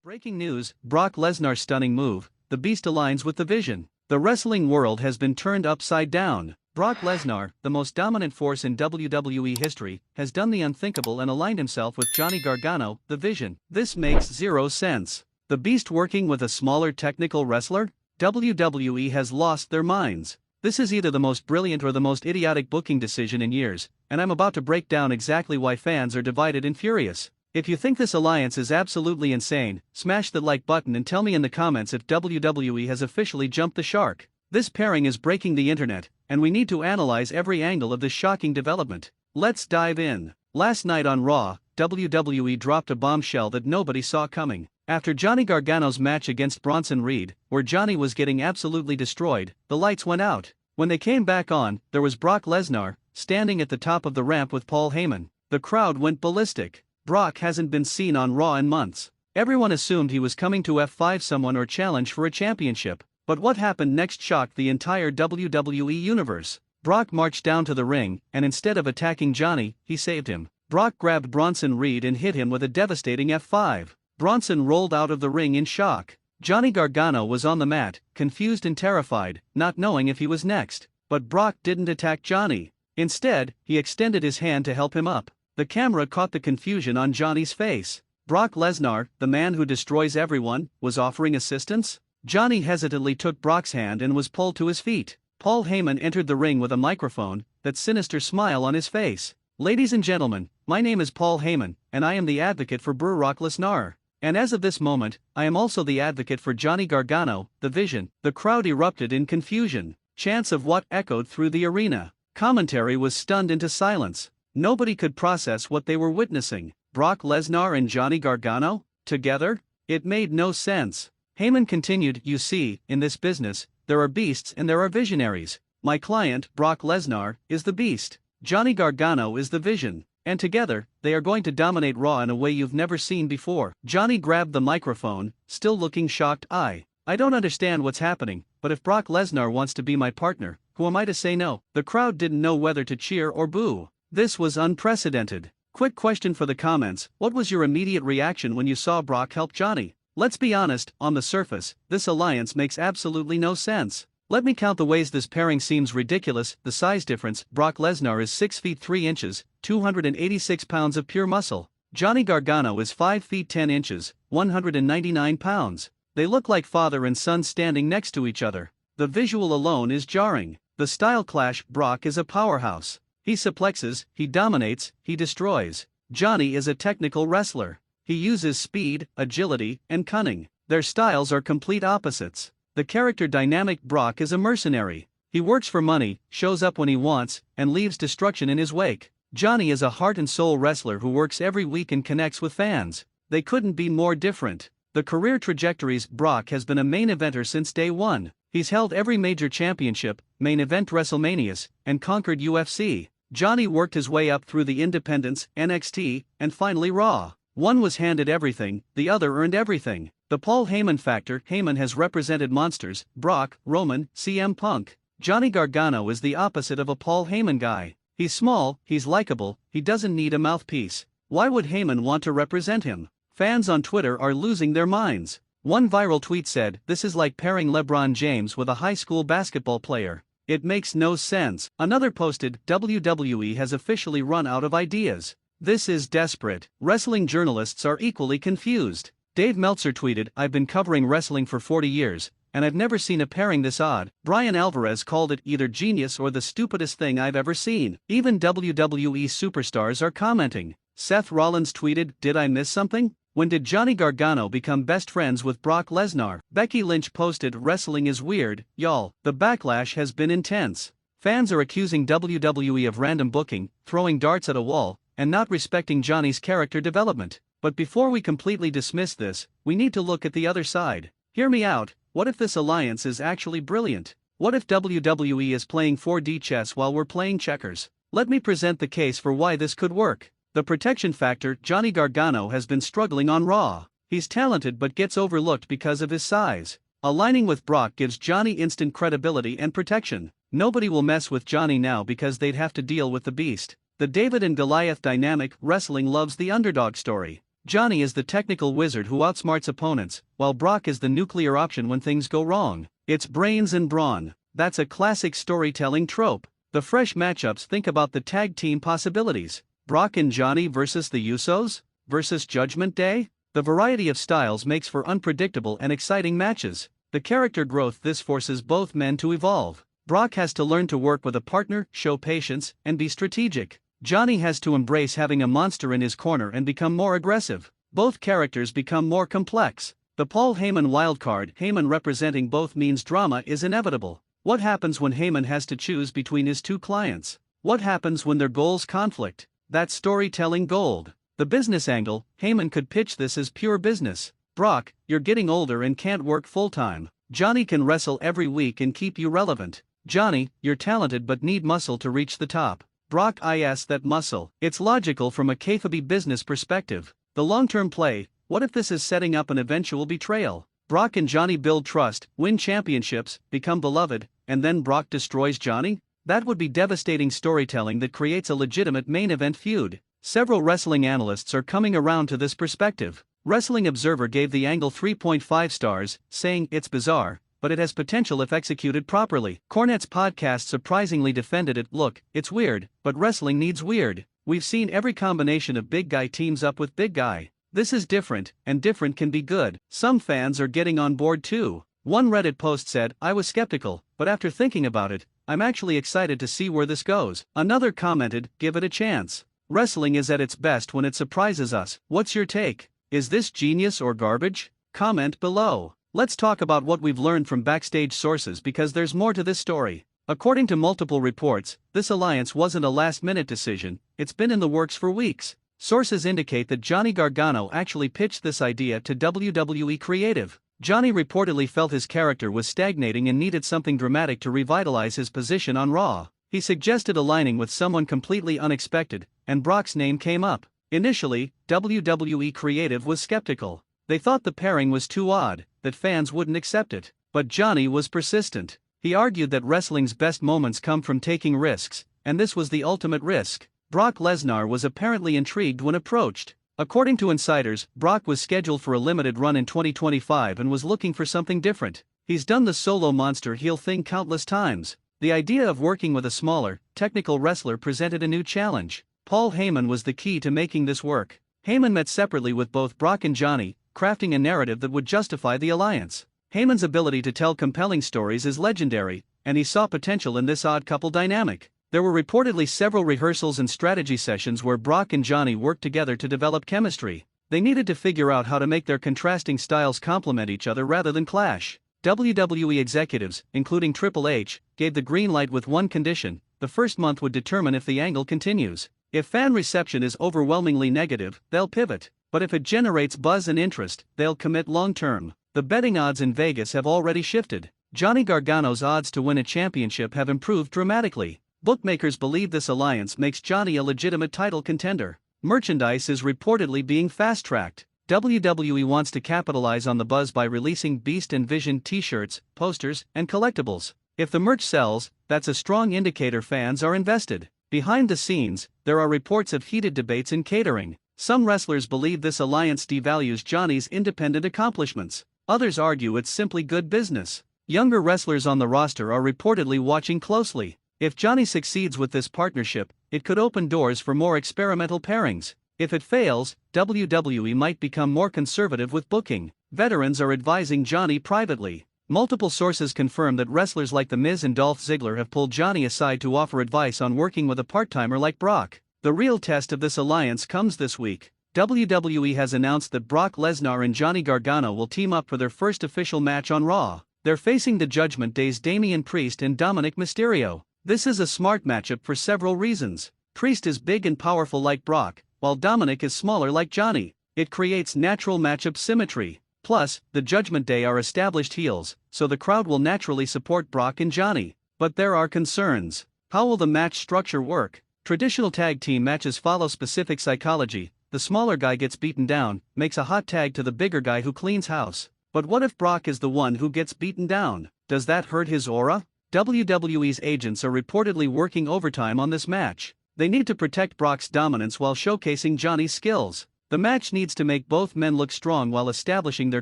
Breaking news, Brock Lesnar's stunning move, the Beast aligns with the Vision. The wrestling world has been turned upside down. Brock Lesnar, the most dominant force in WWE history, has done the unthinkable and aligned himself with Johnny Gargano, the Vision. This makes zero sense. The Beast working with a smaller technical wrestler? WWE has lost their minds. This is either the most brilliant or the most idiotic booking decision in years, and I'm about to break down exactly why fans are divided and furious. If you think this alliance is absolutely insane, smash the like button and tell me in the comments if WWE has officially jumped the shark. This pairing is breaking the internet, and we need to analyze every angle of this shocking development. Let's dive in. Last night on Raw, WWE dropped a bombshell that nobody saw coming. After Johnny Gargano's match against Bronson Reed, where Johnny was getting absolutely destroyed, the lights went out. When they came back on, there was Brock Lesnar, standing at the top of the ramp with Paul Heyman. The crowd went ballistic. Brock hasn't been seen on Raw in months. Everyone assumed he was coming to F5 someone or challenge for a championship, but what happened next shocked the entire WWE universe. Brock marched down to the ring, and instead of attacking Johnny, he saved him. Brock grabbed Bronson Reed and hit him with a devastating F5. Bronson rolled out of the ring in shock. Johnny Gargano was on the mat, confused and terrified, not knowing if he was next. But Brock didn't attack Johnny. Instead, he extended his hand to help him up. The camera caught the confusion on Johnny's face. Brock Lesnar, the man who destroys everyone, was offering assistance? Johnny hesitantly took Brock's hand and was pulled to his feet. Paul Heyman entered the ring with a microphone, that sinister smile on his face. "Ladies and gentlemen, my name is Paul Heyman, and I am the advocate for Brock Lesnar. And as of this moment, I am also the advocate for Johnny Gargano, the Vision." The crowd erupted in confusion. Chants of "what" echoed through the arena. Commentary was stunned into silence. Nobody could process what they were witnessing. Brock Lesnar and Johnny Gargano? Together? It made no sense. Heyman continued, "You see, in this business, there are beasts and there are visionaries. My client, Brock Lesnar, is the beast. Johnny Gargano is the Vision. And together, they are going to dominate Raw in a way you've never seen before." Johnny grabbed the microphone, still looking shocked. I don't understand what's happening, but if Brock Lesnar wants to be my partner, who am I to say no?" The crowd didn't know whether to cheer or boo. This was unprecedented. Quick question for the comments: what was your immediate reaction when you saw Brock help Johnny? Let's be honest, on the surface, this alliance makes absolutely no sense. Let me count the ways this pairing seems ridiculous. The size difference: Brock Lesnar is 6 feet 3 inches, 286 pounds of pure muscle. Johnny Gargano is 5 feet 10 inches, 199 pounds. They look like father and son standing next to each other. The visual alone is jarring. The style clash: Brock is a powerhouse. He suplexes, he dominates, he destroys. Johnny is a technical wrestler. He uses speed, agility, and cunning. Their styles are complete opposites. The character dynamic: Brock is a mercenary. He works for money, shows up when he wants, and leaves destruction in his wake. Johnny is a heart and soul wrestler who works every week and connects with fans. They couldn't be more different. The career trajectories: Brock has been a main eventer since day one. He's held every major championship, main event WrestleManias, and conquered UFC. Johnny worked his way up through the independents, NXT, and finally Raw. One was handed everything, the other earned everything. The Paul Heyman factor: Heyman has represented monsters: Brock, Roman, CM Punk. Johnny Gargano is the opposite of a Paul Heyman guy. He's small, he's likable, he doesn't need a mouthpiece. Why would Heyman want to represent him? Fans on Twitter are losing their minds. One viral tweet said, "This is like pairing LeBron James with a high school basketball player. It makes no sense." Another posted, "WWE has officially run out of ideas. This is desperate." Wrestling journalists are equally confused. Dave Meltzer tweeted, "I've been covering wrestling for 40 years, and I've never seen a pairing this odd." Brian Alvarez called it either genius or the stupidest thing I've ever seen. Even WWE superstars are commenting. Seth Rollins tweeted, "Did I miss something? When did Johnny Gargano become best friends with Brock Lesnar?" Becky Lynch posted, "Wrestling is weird, y'all." The backlash has been intense. Fans are accusing WWE of random booking, throwing darts at a wall, and not respecting Johnny's character development. But before we completely dismiss this, we need to look at the other side. Hear me out. What if this alliance is actually brilliant? What if WWE is playing 4D chess while we're playing checkers? Let me present the case for why this could work. The protection factor: Johnny Gargano has been struggling on Raw. He's talented but gets overlooked because of his size. Aligning with Brock gives Johnny instant credibility and protection. Nobody will mess with Johnny now because they'd have to deal with the Beast. The David and Goliath dynamic: wrestling loves the underdog story. Johnny is the technical wizard who outsmarts opponents, while Brock is the nuclear option when things go wrong. It's brains and brawn. That's a classic storytelling trope. The fresh matchups. Think about the tag team possibilities. Brock and Johnny versus the Usos? Versus Judgment Day? The variety of styles makes for unpredictable and exciting matches. The character growth. This forces both men to evolve. Brock has to learn to work with a partner, show patience, and be strategic. Johnny has to embrace having a monster in his corner and become more aggressive. Both characters become more complex. The Paul Heyman wildcard. Heyman representing both means drama is inevitable. What happens when Heyman has to choose between his two clients? What happens when their goals conflict? That's storytelling gold. The business angle. Heyman could pitch this as pure business. Brock, you're getting older and can't work full-time. Johnny can wrestle every week and keep you relevant. Johnny, you're talented but need muscle to reach the top. Brock, is that muscle. It's logical from a kayfabe business perspective. The long-term play. What if this is setting up an eventual betrayal? Brock and Johnny build trust, win championships, become beloved, and then Brock destroys Johnny? That would be devastating storytelling that creates a legitimate main event feud. Several wrestling analysts are coming around to this perspective. Wrestling Observer gave the angle 3.5 stars, saying it's bizarre, but it has potential if executed properly. Cornette's podcast surprisingly defended it. Look, it's weird, but wrestling needs weird. We've seen every combination of big guy teams up with big guy. This is different, and different can be good. Some fans are getting on board too. One Reddit post said, I was skeptical, but after thinking about it, I'm actually excited to see where this goes. Another commented, give it a chance. Wrestling is at its best when it surprises us. What's your take? Is this genius or garbage? Comment below. Let's talk about what we've learned from backstage sources because there's more to this story. According to multiple reports, this alliance wasn't a last-minute decision, it's been in the works for weeks. Sources indicate that Johnny Gargano actually pitched this idea to WWE Creative. Johnny reportedly felt his character was stagnating and needed something dramatic to revitalize his position on Raw. He suggested aligning with someone completely unexpected, and Brock's name came up. Initially, WWE Creative was skeptical. They thought the pairing was too odd, that fans wouldn't accept it. But Johnny was persistent. He argued that wrestling's best moments come from taking risks, and this was the ultimate risk. Brock Lesnar was apparently intrigued when approached. According to insiders, Brock was scheduled for a limited run in 2025 and was looking for something different. He's done the solo monster heel thing countless times. The idea of working with a smaller, technical wrestler presented a new challenge. Paul Heyman was the key to making this work. Heyman met separately with both Brock and Johnny, crafting a narrative that would justify the alliance. Heyman's ability to tell compelling stories is legendary, and he saw potential in this odd couple dynamic. There were reportedly several rehearsals and strategy sessions where Brock and Johnny worked together to develop chemistry. They needed to figure out how to make their contrasting styles complement each other rather than clash. WWE executives, including Triple H, gave the green light with one condition: the first month would determine if the angle continues. If fan reception is overwhelmingly negative, they'll pivot. But if it generates buzz and interest, they'll commit long-term. The betting odds in Vegas have already shifted. Johnny Gargano's odds to win a championship have improved dramatically. Bookmakers believe this alliance makes Johnny a legitimate title contender. Merchandise is reportedly being fast-tracked. WWE wants to capitalize on the buzz by releasing Beast and Vision t-shirts, posters, and collectibles. If the merch sells, that's a strong indicator fans are invested. Behind the scenes, there are reports of heated debates in catering. Some wrestlers believe this alliance devalues Johnny's independent accomplishments. Others argue it's simply good business. Younger wrestlers on the roster are reportedly watching closely. If Johnny succeeds with this partnership, it could open doors for more experimental pairings. If it fails, WWE might become more conservative with booking. Veterans are advising Johnny privately. Multiple sources confirm that wrestlers like The Miz and Dolph Ziggler have pulled Johnny aside to offer advice on working with a part-timer like Brock. The real test of this alliance comes this week. WWE has announced that Brock Lesnar and Johnny Gargano will team up for their first official match on Raw. They're facing the Judgment Day's Damian Priest and Dominic Mysterio. This is a smart matchup for several reasons. Priest is big and powerful like Brock, while Dominic is smaller like Johnny. It creates natural matchup symmetry. Plus, the Judgment Day are established heels, so the crowd will naturally support Brock and Johnny. But there are concerns. How will the match structure work? Traditional tag team matches follow specific psychology. The smaller guy gets beaten down, makes a hot tag to the bigger guy who cleans house. But what if Brock is the one who gets beaten down? Does that hurt his aura? WWE's agents are reportedly working overtime on this match. They need to protect Brock's dominance while showcasing Johnny's skills. The match needs to make both men look strong while establishing their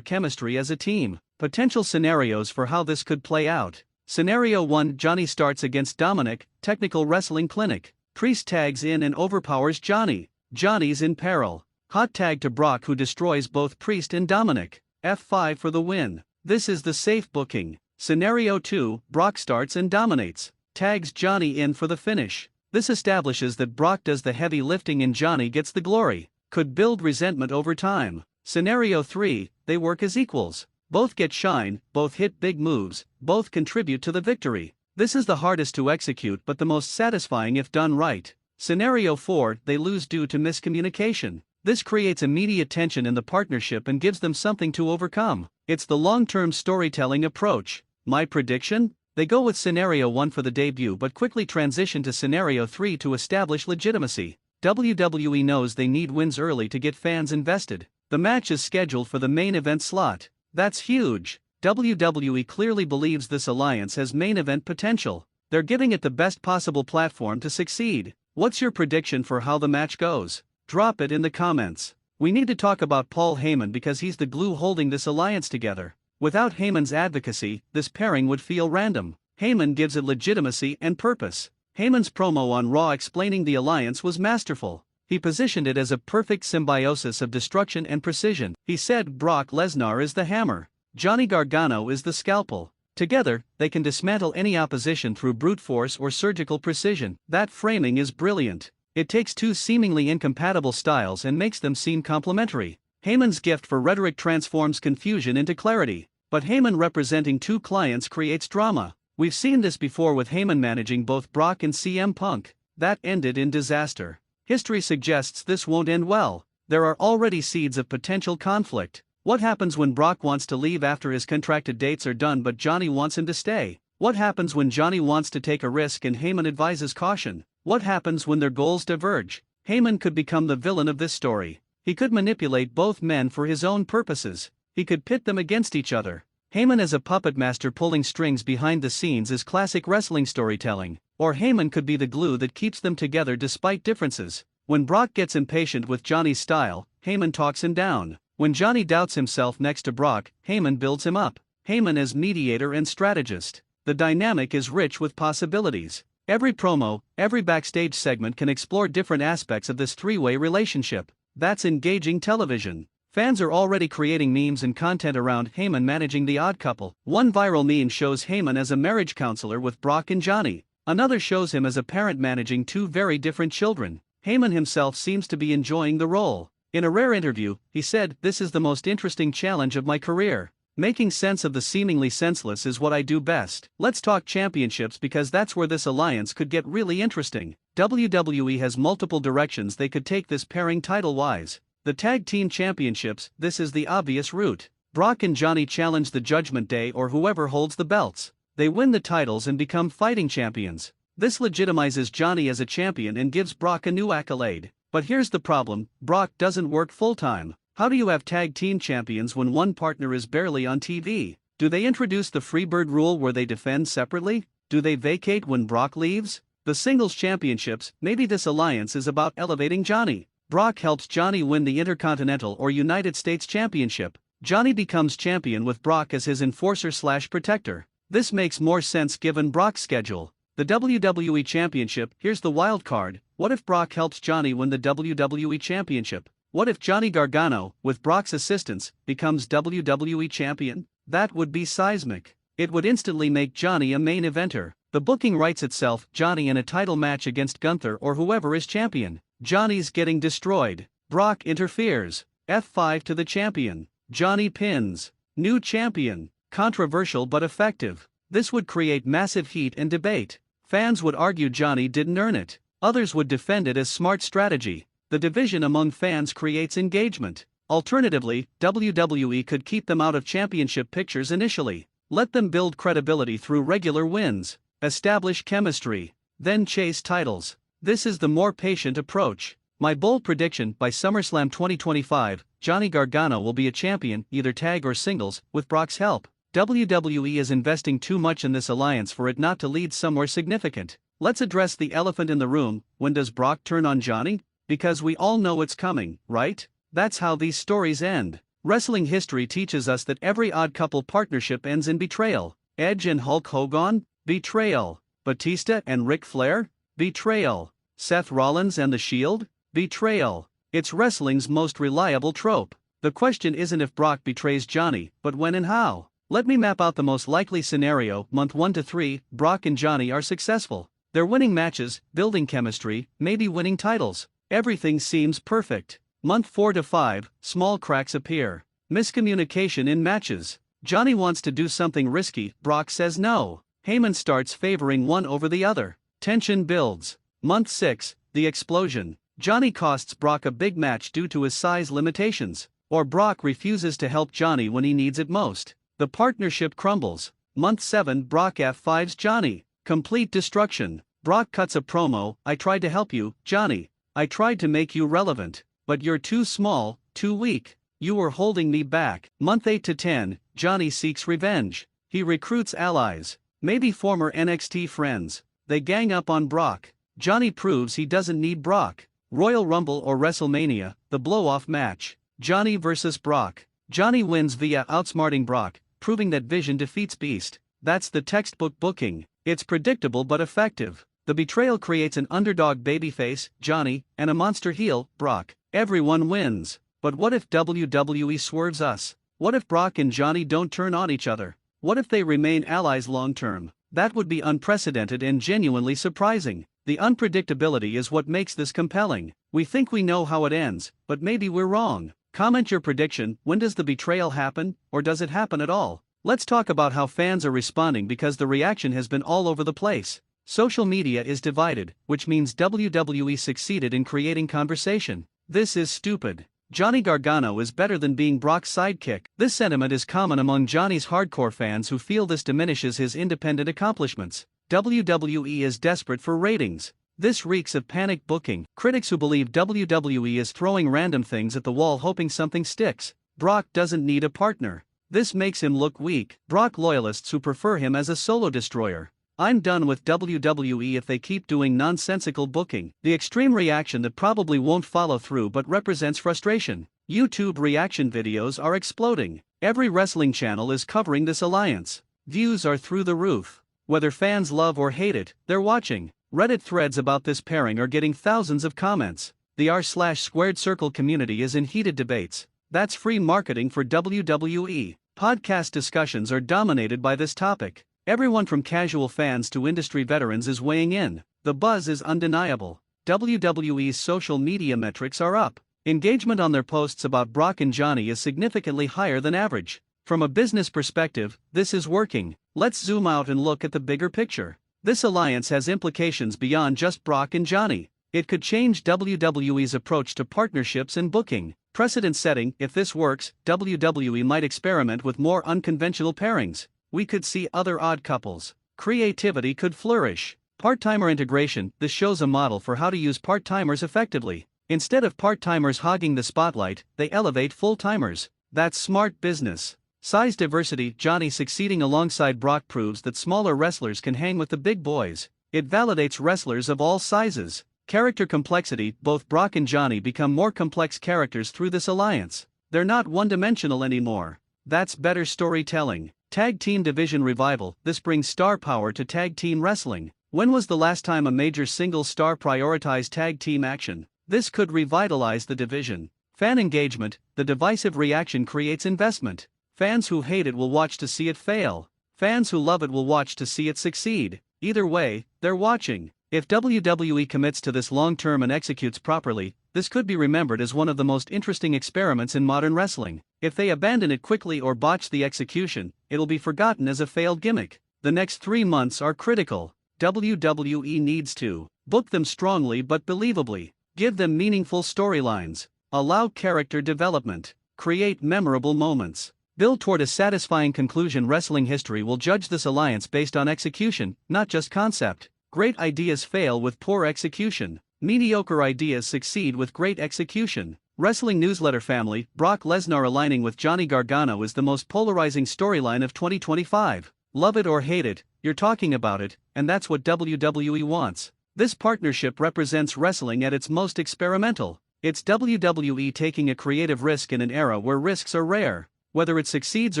chemistry as a team. Potential scenarios for how this could play out. Scenario 1: Johnny starts against Dominic, technical wrestling clinic. Priest tags in and overpowers Johnny. Johnny's in peril. Hot tag to Brock, who destroys both Priest and Dominic. F5 for the win. This is the safe booking. Scenario 2: Brock starts and dominates. Tags Johnny in for the finish. This establishes that Brock does the heavy lifting and Johnny gets the glory. Could build resentment over time. Scenario 3: They work as equals. Both get shine, both hit big moves, both contribute to the victory. This is the hardest to execute but the most satisfying if done right. Scenario 4: They lose due to miscommunication. This creates immediate tension in the partnership and gives them something to overcome. It's the long-term storytelling approach. My prediction? They go with Scenario 1 for the debut but quickly transition to Scenario 3 to establish legitimacy. WWE knows they need wins early to get fans invested. The match is scheduled for the main event slot. That's huge. WWE clearly believes this alliance has main event potential. They're giving it the best possible platform to succeed. What's your prediction for how the match goes? Drop it in the comments. We need to talk about Paul Heyman because he's the glue holding this alliance together. Without Heyman's advocacy, this pairing would feel random. Heyman gives it legitimacy and purpose. Heyman's promo on Raw explaining the alliance was masterful. He positioned it as a perfect symbiosis of destruction and precision. He said Brock Lesnar is the hammer. Johnny Gargano is the scalpel. Together, they can dismantle any opposition through brute force or surgical precision. That framing is brilliant. It takes two seemingly incompatible styles and makes them seem complementary. Heyman's gift for rhetoric transforms confusion into clarity. But Heyman representing two clients creates drama. We've seen this before with Heyman managing both Brock and CM Punk. That ended in disaster. History suggests this won't end well. There are already seeds of potential conflict. What happens when Brock wants to leave after his contracted dates are done but Johnny wants him to stay? What happens when Johnny wants to take a risk and Heyman advises caution? What happens when their goals diverge? Heyman could become the villain of this story. He could manipulate both men for his own purposes. He could pit them against each other. Heyman as a puppet master pulling strings behind the scenes is classic wrestling storytelling. Or Heyman could be the glue that keeps them together despite differences. When Brock gets impatient with Johnny's style, Heyman talks him down. When Johnny doubts himself next to Brock, Heyman builds him up. Heyman as mediator and strategist. The dynamic is rich with possibilities. Every promo, every backstage segment can explore different aspects of this three-way relationship. That's engaging television. Fans are already creating memes and content around Heyman managing the odd couple. One viral meme shows Heyman as a marriage counselor with Brock and Johnny. Another shows him as a parent managing two very different children. Heyman himself seems to be enjoying the role. In a rare interview, he said, "This is the most interesting challenge of my career. Making sense of the seemingly senseless is what I do best." Let's talk championships because that's where this alliance could get really interesting. WWE has multiple directions they could take this pairing title-wise. The Tag Team Championships, this is the obvious route. Brock and Johnny challenge the Judgment Day or whoever holds the belts. They win the titles and become fighting champions. This legitimizes Johnny as a champion and gives Brock a new accolade. But here's the problem, Brock doesn't work full-time. How do you have tag team champions when one partner is barely on TV? Do they introduce the Freebird rule where they defend separately? Do they vacate when Brock leaves? The singles championships, maybe this alliance is about elevating Johnny. Brock helps Johnny win the Intercontinental or United States Championship. Johnny becomes champion with Brock as his enforcer/protector. This makes more sense given Brock's schedule. The WWE Championship, here's the wild card. What if Brock helps Johnny win the WWE Championship? What if Johnny Gargano, with Brock's assistance, becomes WWE Champion? That would be seismic. It would instantly make Johnny a main eventer. The booking writes itself, Johnny in a title match against Gunther or whoever is champion. Johnny's getting destroyed. Brock interferes. F5 to the champion. Johnny pins. New champion. Controversial but effective. This would create massive heat and debate. Fans would argue Johnny didn't earn it. Others would defend it as smart strategy. The division among fans creates engagement. Alternatively, WWE could keep them out of championship pictures initially. Let them build credibility through regular wins. Establish chemistry. Then chase titles. This is the more patient approach. My bold prediction, by SummerSlam 2025, Johnny Gargano will be a champion, either tag or singles, with Brock's help. WWE is investing too much in this alliance for it not to lead somewhere significant. Let's address the elephant in the room. When does Brock turn on Johnny? Because we all know it's coming, right? That's how these stories end. Wrestling history teaches us that every odd couple partnership ends in betrayal. Edge and Hulk Hogan? Betrayal. Batista and Ric Flair? Betrayal. Seth Rollins and The Shield? Betrayal. It's wrestling's most reliable trope. The question isn't if Brock betrays Johnny, but when and how. Let me map out the most likely scenario. Month 1 to 3, Brock and Johnny are successful. They're winning matches, building chemistry, maybe winning titles. Everything seems perfect. Month 4 to 5, small cracks appear. Miscommunication in matches. Johnny wants to do something risky, Brock says no. Heyman starts favoring one over the other. Tension builds. Month 6, the explosion. Johnny costs Brock a big match due to his size limitations. Or Brock refuses to help Johnny when he needs it most. The partnership crumbles. Month 7, Brock F5s Johnny. Complete destruction. Brock cuts a promo, I tried to help you, Johnny. I tried to make you relevant. But you're too small, too weak. You were holding me back. Month 8 to 10, Johnny seeks revenge. He recruits allies. Maybe former NXT friends. They gang up on Brock. Johnny proves he doesn't need Brock. Royal Rumble or WrestleMania, the blow-off match. Johnny vs. Brock. Johnny wins via outsmarting Brock, proving that Vision defeats Beast. That's the textbook booking. It's predictable but effective. The betrayal creates an underdog babyface, Johnny, and a monster heel, Brock. Everyone wins. But what if WWE swerves us? What if Brock and Johnny don't turn on each other? What if they remain allies long-term? That would be unprecedented and genuinely surprising. The unpredictability is what makes this compelling. We think we know how it ends, but maybe we're wrong. Comment your prediction. When does the betrayal happen, or does it happen at all? Let's talk about how fans are responding because the reaction has been all over the place. Social media is divided, which means WWE succeeded in creating conversation. This is stupid. Johnny Gargano is better than being Brock's sidekick. This sentiment is common among Johnny's hardcore fans who feel this diminishes his independent accomplishments. WWE is desperate for ratings. This reeks of panic booking. Critics who believe WWE is throwing random things at the wall hoping something sticks. Brock doesn't need a partner. This makes him look weak. Brock loyalists who prefer him as a solo destroyer. I'm done with WWE if they keep doing nonsensical booking. The extreme reaction that probably won't follow through but represents frustration. YouTube reaction videos are exploding. Every wrestling channel is covering this alliance. Views are through the roof. Whether fans love or hate it, they're watching. Reddit threads about this pairing are getting thousands of comments. The r/squared circle community is in heated debates. That's free marketing for WWE. Podcast discussions are dominated by this topic. Everyone from casual fans to industry veterans is weighing in. The buzz is undeniable. WWE's social media metrics are up. Engagement on their posts about Brock and Johnny is significantly higher than average. From a business perspective, this is working. Let's zoom out and look at the bigger picture. This alliance has implications beyond just Brock and Johnny. It could change WWE's approach to partnerships and booking. Precedent setting. If this works, WWE might experiment with more unconventional pairings. We could see other odd couples. Creativity could flourish. Part-timer integration. This shows a model for how to use part-timers effectively. Instead of part-timers hogging the spotlight, they elevate full-timers. That's smart business. Size diversity. Johnny succeeding alongside Brock proves that smaller wrestlers can hang with the big boys. It validates wrestlers of all sizes. Character complexity. Both Brock and Johnny become more complex characters through this alliance. They're not one-dimensional anymore. That's better storytelling. Tag team division revival. This brings star power to tag team wrestling. When was the last time a major single star prioritized tag team action? This could revitalize the division. Fan engagement. The divisive reaction creates investment. Fans who hate it will watch to see it fail. Fans who love it will watch to see it succeed. Either way, they're watching. If WWE commits to this long-term and executes properly, this could be remembered as one of the most interesting experiments in modern wrestling. If they abandon it quickly or botch the execution, it'll be forgotten as a failed gimmick. The next 3 months are critical. WWE needs to book them strongly but believably. Give them meaningful storylines. Allow character development. Create memorable moments. Build toward a satisfying conclusion. Wrestling history will judge this alliance based on execution, not just concept. Great ideas fail with poor execution. Mediocre ideas succeed with great execution. Wrestling newsletter family. Brock Lesnar aligning with Johnny Gargano is the most polarizing storyline of 2025. Love it or hate it, you're talking about it, and that's what WWE wants. This partnership represents wrestling at its most experimental. It's WWE taking a creative risk in an era where risks are rare. Whether it succeeds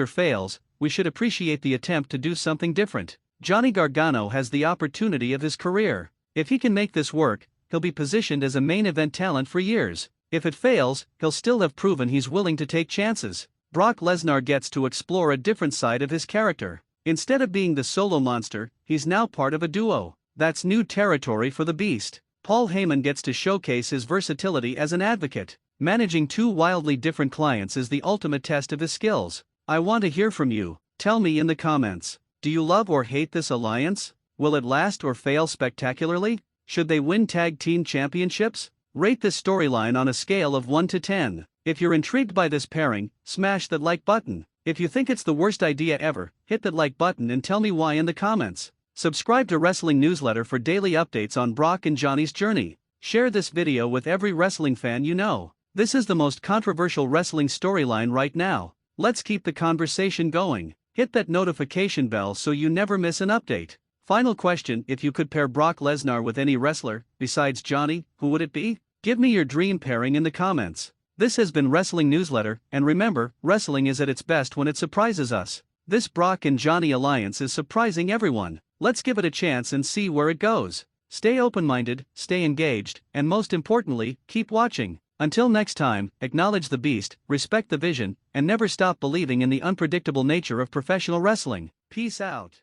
or fails, we should appreciate the attempt to do something different. Johnny Gargano has the opportunity of his career. If he can make this work, he'll be positioned as a main event talent for years. If it fails, he'll still have proven he's willing to take chances. Brock Lesnar gets to explore a different side of his character. Instead of being the solo monster, he's now part of a duo. That's new territory for the Beast. Paul Heyman gets to showcase his versatility as an advocate. Managing two wildly different clients is the ultimate test of his skills. I want to hear from you. Tell me in the comments. Do you love or hate this alliance? Will it last or fail spectacularly? Should they win tag team championships? Rate this storyline on a scale of 1 to 10. If you're intrigued by this pairing, smash that like button. If you think it's the worst idea ever, hit that like button and tell me why in the comments. Subscribe to Wrestling Newsletter for daily updates on Brock and Johnny's journey. Share this video with every wrestling fan you know. This is the most controversial wrestling storyline right now. Let's keep the conversation going. Hit that notification bell so you never miss an update. Final question: if you could pair Brock Lesnar with any wrestler, besides Johnny, who would it be? Give me your dream pairing in the comments. This has been Wrestling Newsletter, and remember, wrestling is at its best when it surprises us. This Brock and Johnny alliance is surprising everyone. Let's give it a chance and see where it goes. Stay open-minded, stay engaged, and most importantly, keep watching. Until next time, acknowledge the Beast, respect the vision, and never stop believing in the unpredictable nature of professional wrestling. Peace out.